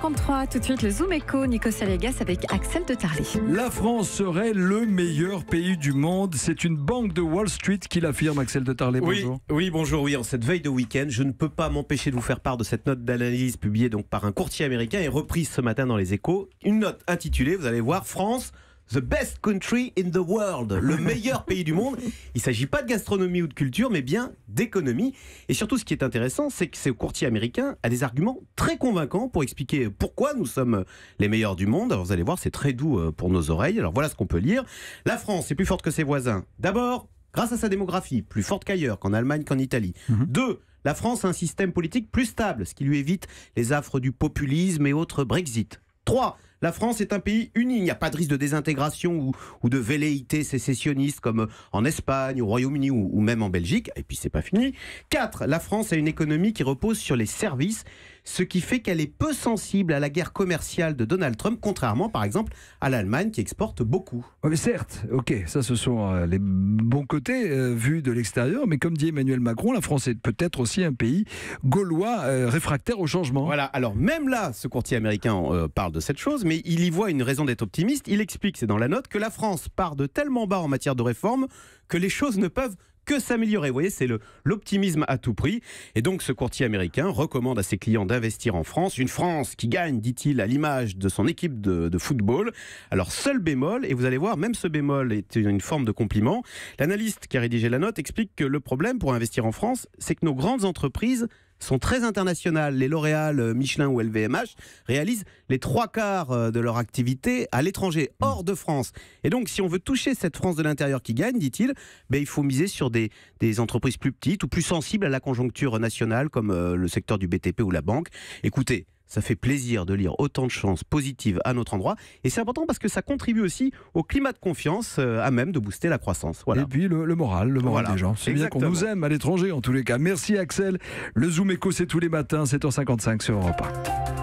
7h53, tout de suite le Zoom Echo, Nico Saliagas avec Axel de Tarlé. La France serait le meilleur pays du monde. C'est une banque de Wall Street qui l'affirme, Axel de Tarlé. Bonjour. Oui, bonjour. Oui, en cette veille de week-end, je ne peux pas m'empêcher de vous faire part de cette note d'analyse publiée donc par un courtier américain et reprise ce matin dans les Échos. Une note intitulée, vous allez voir, France, the best country in the world, le meilleur pays du monde. Il ne s'agit pas de gastronomie ou de culture, mais bien d'économie. Et surtout, ce qui est intéressant, c'est que ce courtier américain a des arguments très convaincants pour expliquer pourquoi nous sommes les meilleurs du monde. Alors vous allez voir, c'est très doux pour nos oreilles. Alors voilà ce qu'on peut lire. La France est plus forte que ses voisins. D'abord, grâce à sa démographie, plus forte qu'ailleurs, qu'en Allemagne, qu'en Italie. 2. La France a un système politique plus stable, ce qui lui évite les affres du populisme et autres Brexit. 3. La France est un pays uni, il n'y a pas de risque de désintégration ou de velléité sécessionniste comme en Espagne, au Royaume-Uni ou même en Belgique. Et puis c'est pas fini. 4. La France a une économie qui repose sur les services, ce qui fait qu'elle est peu sensible à la guerre commerciale de Donald Trump, contrairement par exemple à l'Allemagne qui exporte beaucoup. Oui, mais certes, ok, ça ce sont les bons côtés vus de l'extérieur, mais comme dit Emmanuel Macron, la France est peut-être aussi un pays gaulois réfractaire au changement. Voilà, alors même là, ce courtier américain parle de cette chose, mais il y voit une raison d'être optimiste. Il explique, c'est dans la note, que la France part de tellement bas en matière de réforme que les choses ne peuvent que s'améliorer. Vous voyez, c'est l'optimisme à tout prix. Et donc, ce courtier américain recommande à ses clients d'investir en France. Une France qui gagne, dit-il, à l'image de son équipe de football. Alors, seul bémol, et vous allez voir, même ce bémol est une forme de compliment. L'analyste qui a rédigé la note explique que le problème pour investir en France, c'est que nos grandes entreprises sont très internationales. Les L'Oréal, Michelin ou LVMH réalisent les 3/4 de leur activité à l'étranger, hors de France. Et donc, si on veut toucher cette France de l'intérieur qui gagne, dit-il, il faut miser sur des entreprises plus petites ou plus sensibles à la conjoncture nationale, comme le secteur du BTP ou la banque. Écoutez, ça fait plaisir de lire autant de chances positives à notre endroit. Et c'est important parce que ça contribue aussi au climat de confiance à même de booster la croissance. Voilà. Et puis le moral des gens. C'est bien qu'on nous aime à l'étranger en tous les cas. Merci Axel. Le Zoom Echo, c'est tous les matins, 7h55 sur Europe 1.